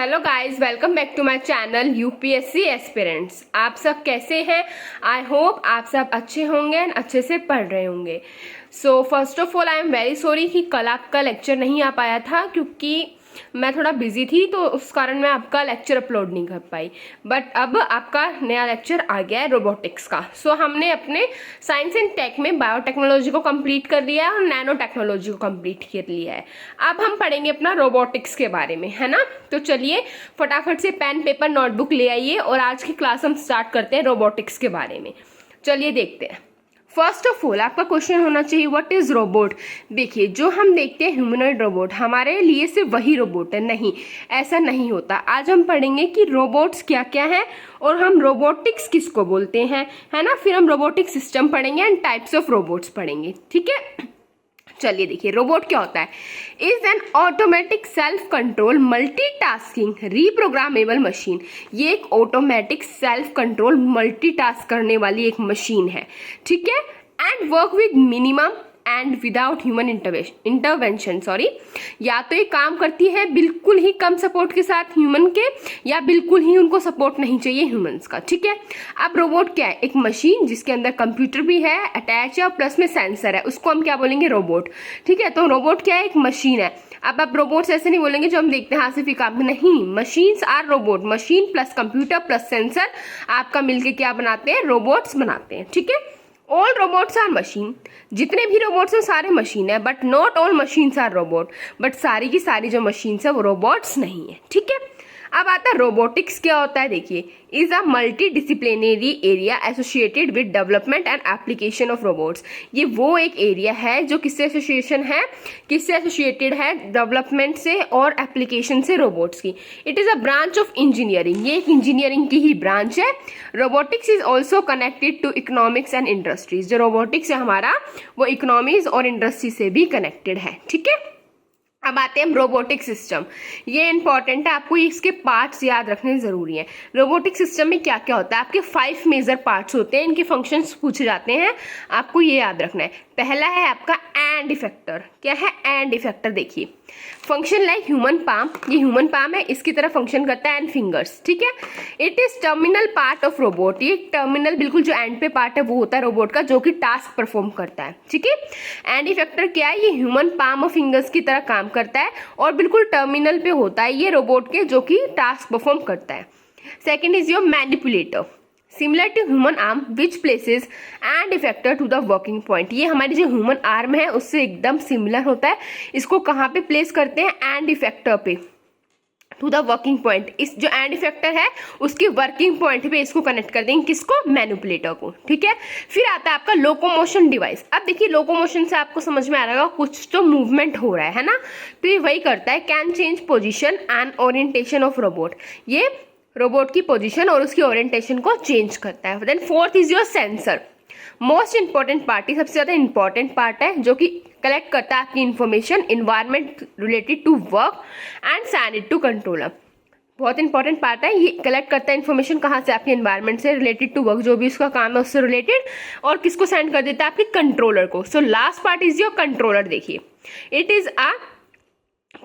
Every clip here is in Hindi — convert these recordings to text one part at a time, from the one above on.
Hello guys, welcome back to my channel UPSC aspirants. आप सब कैसे हैं? आई होप आप सब अच्छे होंगे एंड अच्छे से पढ़ रहे होंगे। So first of all I am very sorry कि कल आपका लेक्चर नहीं आ पाया था, क्योंकि मैं थोड़ा बिजी थी, तो उस कारण मैं आपका लेक्चर अपलोड नहीं कर पाई। बट अब आपका नया लेक्चर आ गया है रोबोटिक्स का। सो हमने अपने साइंस एंड टेक में बायोटेक्नोलॉजी को कंप्लीट कर लिया है और नैनो टेक्नोलॉजी को कंप्लीट कर लिया है। अब हम पढ़ेंगे अपना रोबोटिक्स के बारे में, है ना। तो चलिए फटाफट से पेन पेपर नोटबुक ले आइए और आज की क्लास हम स्टार्ट करते हैं रोबोटिक्स के बारे में। चलिए देखते हैं। फर्स्ट ऑफ ऑल आपका क्वेश्चन होना चाहिए व्हाट इज रोबोट। देखिए, जो हम देखते हैं ह्यूमनॉइड रोबोट हमारे लिए सिर्फ वही रोबोट है, नहीं, ऐसा नहीं होता। आज हम पढ़ेंगे कि रोबोट्स क्या क्या है और हम रोबोटिक्स किसको बोलते हैं, है ना। फिर हम रोबोटिक सिस्टम पढ़ेंगे एंड टाइप्स ऑफ रोबोट्स पढ़ेंगे, ठीक है। चलिए देखिए, रोबोट क्या होता है। Is an automatic self control multitasking reprogrammable machine. ये एक ऑटोमेटिक सेल्फ कंट्रोल मल्टीटास्क करने वाली एक मशीन है, ठीक है। And work with minimum and without human intervention, या तो ये काम करती है बिल्कुल ही कम सपोर्ट के साथ ह्यूमन के, या बिल्कुल ही उनको सपोर्ट नहीं चाहिए ह्यूमंस का, ठीक है। अब रोबोट क्या है? एक मशीन जिसके अंदर कंप्यूटर भी है अटैच है और प्लस में सेंसर है, उसको हम क्या बोलेंगे? रोबोट, ठीक है। तो रोबोट क्या है? एक मशीन है। अब आप रोबोट्स ऐसे नहीं बोलेंगे जो हम देखते हैं हाँ सिर्फ काम, नहीं, machines are robot. Machine plus computer plus sensor आपका मिलके क्या बनाते हैं? रोबोट्स बनाते हैं, ठीक है। All robots are machine. जितने भी रोबोट्स हैं सारे मशीन है, but not all machines are robot. But सारी की सारी जो मशीन्स है वो रोबोट्स नहीं है, ठीक है। अब आता है रोबोटिक्स क्या होता है। देखिए, is a multi disciplinary area associated with development and application of robots. ये वो एक एरिया है जो किससे एसोसिएटेड है? डेवलपमेंट से और एप्लीकेशन से रोबोट्स की। It is a branch of engineering. ये एक इंजीनियरिंग की ही ब्रांच है। Robotics is also connected to economics and industries. जो रोबोटिक्स है हमारा वो इकोनॉमीज और इंडस्ट्री से भी कनेक्टेड है, ठीक है। अब आते हैं हम रोबोटिक सिस्टम। ये इंपॉर्टेंट है, आपको इसके पार्ट्स याद रखने जरूरी है। रोबोटिक सिस्टम में क्या क्या होता है? आपके 5 मेजर पार्ट्स होते हैं, इनके फंक्शंस पूछे जाते हैं, आपको ये याद रखना है। पहला है आपका एंड इफेक्टर। क्या है एंड इफेक्टर? देखिए, फंक्शन लाइक ह्यूमन पाम। ये ह्यूमन पाम है, इसकी तरह फंक्शन करता है एंड फिंगर्स, ठीक है। It is terminal part of robot. ये टर्मिनल बिल्कुल जो एंड पे पार्ट है वो होता है रोबोट का, जो कि टास्क परफॉर्म करता है, ठीक है। एंड इफेक्टर क्या है? ये ह्यूमन पाम और फिंगर्स की तरह काम करता है और बिल्कुल टर्मिनल पे होता है ये रोबोट के, जो कि टास्क परफॉर्म करता है। Second is your manipulator, similar to human arm which places end effector to the working point. ये हमारी जो ह्यूमन आर्म है उससे एकदम सिमिलर होता है। इसको कहाँ पे प्लेस करते हैं? एंड इफेक्टर पे, टू द वर्किंग पॉइंट। इस जो एंड इफेक्टर है उसके वर्किंग पॉइंट पे इसको कनेक्ट कर देंगे, किसको? मैनिपुलेटर को, ठीक है। फिर आता है आपका लोकोमोशन डिवाइस। अब देखिए, लोकोमोशन से आपको समझ में आ रहा होगा कुछ तो मूवमेंट हो रहा है ना, तो ये वही करता है। Can change position and orientation of robot. ये रोबोट की पोजीशन और उसकी ओरिएंटेशन को चेंज करता है। Then fourth is your sensor. Most important part, सबसे ज्यादा इंपॉर्टेंट पार्ट है, जो कि कलेक्ट करता है आपकी information environment related to work and send it to controller. बहुत इंपॉर्टेंट पार्ट है, ये कलेक्ट करता है इन्फॉर्मेशन कहाँ से? आपके इन्वायरमेंट से रिलेटेड टू वर्क, जो भी उसका काम है उससे रिलेटेड, और किसको सेंड कर देता है? आपके कंट्रोलर को। So last part is your controller. देखिए, it is a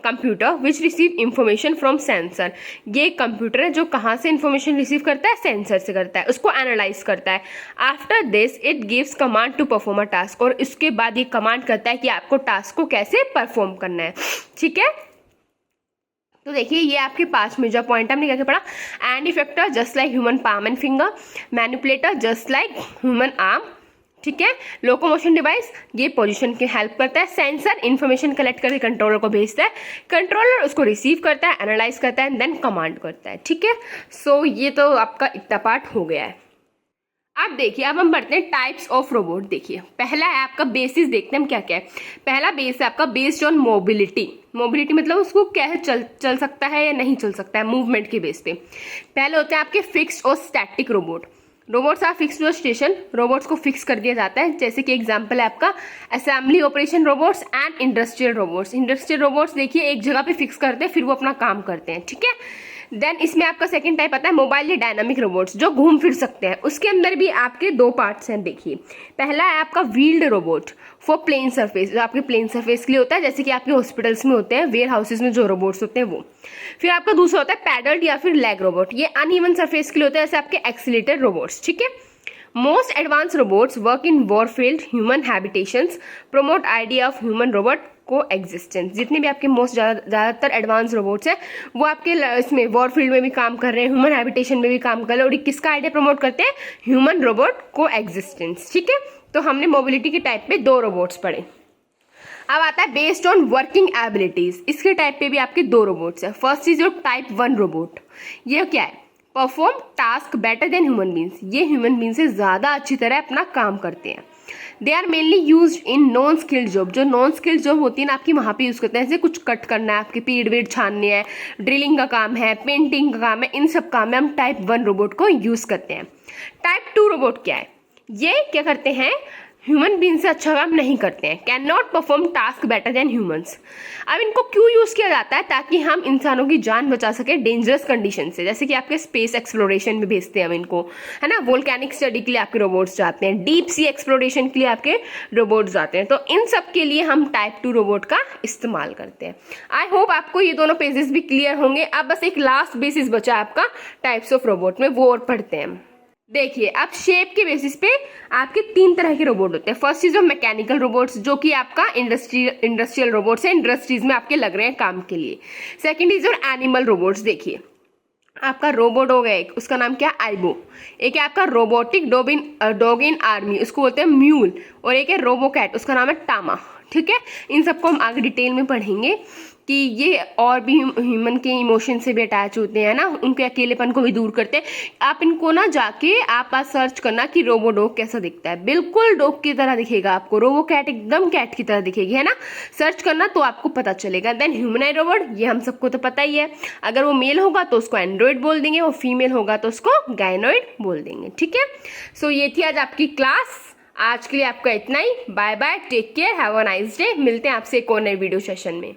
computer which receive information from sensor. ये कंप्यूटर है जो कहाँ से इंफॉर्मेशन रिसीव करता है? सेंसर से करता है, उसको एनालाइज करता है। After this it gives command to perform a task. और इसके बाद ये कमांड करता है कि आपको टास्क को कैसे परफॉर्म करना है, ठीक है। तो देखिए, ये आपके 5 मेजर पॉइंट हमने क्या क्या पढ़ा। And effector just like human palm and finger, manipulator just like human arm, ठीक है। लोकोमोशन डिवाइस ये पोजीशन की हेल्प करता है। सेंसर इंफॉर्मेशन कलेक्ट करके कंट्रोलर को भेजता है, कंट्रोलर उसको रिसीव करता है, एनालाइज करता है, देन कमांड करता है, ठीक है। सो ये तो आपका इतना पार्ट हो गया है। अब देखिए, अब हम बढ़ते हैं टाइप्स ऑफ रोबोट। देखिए, पहला है आपका बेसिस। देखते हैं हम क्या क्या है। पहला बेस है आपका बेस्ड ऑन मोबिलिटी। मोबिलिटी मतलब उसको कैसे चल सकता है या नहीं चल सकता है, मूवमेंट के बेस पे। पहले होते हैं आपके फिक्स्ड और static robot. Robots are fixed to station. Robots को फिक्स कर दिया जाता है, जैसे कि एग्जांपल है आपका assembly operation robots and industrial robots. Industrial robots देखिए एक जगह पे फिक्स करते हैं, फिर वो अपना काम करते हैं, ठीक है। देन इसमें आपका सेकंड टाइप आता है मोबाइल या डायनामिक रोबोट्स, जो घूम फिर सकते हैं। उसके अंदर भी आपके दो पार्ट्स हैं, देखिए। पहला है आपका wheeled robot for plane surface, जो आपके प्लेन सरफेस के लिए होता है, जैसे कि आपके हॉस्पिटल्स में होते हैं, वेयर हाउसेज में जो रोबोट्स होते हैं वो। फिर आपका दूसरा होता है पैडल्ड या फिर लेग रोबोट, ये अनइवन सरफेस के लिए होता है, जैसे आपके एक्सीलेटेड रोबोट्स, ठीक है। Most advance robots work in warfield human habitations, promote idea of human robot coexistence. जितने भी आपके मोस्ट ज़्यादातर एडवांस रोबोट्स हैं वो आपके इसमें वॉरफील्ड में भी काम कर रहे हैं, ह्यूमन हैबिटेशन में भी काम कर रहे हैं, और ये किसका आइडिया प्रमोट करते हैं? ह्यूमन रोबोट को एग्जिस्टेंस, ठीक है। तो हमने मोबिलिटी के टाइप पे दो रोबोट्स पढ़े। अब आता है बेस्ड ऑन वर्किंग एबिलिटीज, इसके टाइप पे भी आपके दो रोबोट्स हैं। First is your type 1 robot, ये क्या है? Perform task better than human beings, ये ह्यूमन बींग से ज़्यादा अच्छी तरह अपना काम करते हैं। They are mainly use in non skilled job, जो नॉन स्किल्ड जॉब होती है ना आपकी, वहाँ पे यूज़ करते हैं। जैसे कुछ कट करना है, आपके पेड़ वेड़ छानने हैं, ड्रिलिंग का काम है, पेंटिंग का काम है, इन सब काम में हम टाइप 1 रोबोट को यूज़ करते हैं। टाइप 2 रोबोट क्या है? ये क्या करते हैं? ह्यूमन बींग से अच्छा काम नहीं करते हैं, can not perform task better then humans. अब इनको क्यों यूज़ किया जाता है? ताकि हम इंसानों की जान बचा सके डेंजरस कंडीशन से, जैसे कि आपके स्पेस एक्सप्लोरेशन में भेजते हैं हम इनको, है ना। वोल्केनिक स्टडी के लिए आपके रोबोट्स जाते हैं, डीप सी एक्सप्लोरेशन के लिए आपके रोबोट्स जाते हैं, तो इन सब के लिए हम टाइप 2 रोबोट का इस्तेमाल करते हैं। आई होप आपको ये दोनों पेजेस भी क्लियर होंगे। अब बस एक लास्ट बेसिस बचा है आपका टाइप्स ऑफ रोबोट में, वो और पढ़ते हैं। देखिए, अब शेप के बेसिस पे आपके 3 तरह के रोबोट होते हैं। फर्स्ट इज मैकेनिकल रोबोट्स, जो कि आपका इंडस्ट्रियल रोबोट्स है, इंडस्ट्रीज में आपके लग रहे हैं काम के लिए। Second is your animal robots, देखिए आपका रोबोट हो गया एक, उसका नाम क्या? आइबो। एक है आपका रोबोटिक डॉग इन आर्मी, उसको बोलते हैं म्यूल। और एक है रोबोकैट, उसका नाम है टामा, ठीक है। इन सबको हम आगे डिटेल में पढ़ेंगे कि ये और भी ह्यूमन के इमोशन से भी अटैच होते हैं ना, उनके अकेलेपन को भी दूर करते हैं। आप इनको ना जाके आप आज सर्च करना कि रोबो डॉग कैसा दिखता है, बिल्कुल डॉग की तरह दिखेगा आपको, रोबो कैट एकदम कैट की तरह दिखेगी, है ना। सर्च करना तो आपको पता चलेगा। देन ह्यूमनॉइड रोबोट, ये हम सबको तो पता ही है, अगर वो मेल होगा तो उसको एंड्रॉइड बोल देंगे, वो फीमेल होगा तो उसको गायनॉइड बोल देंगे, ठीक है। सो ये थी आज आपकी क्लास। आज के लिए आपका इतना ही। Bye bye, take care, have a nice day. मिलते हैं आपसे एक और नए वीडियो सेशन में।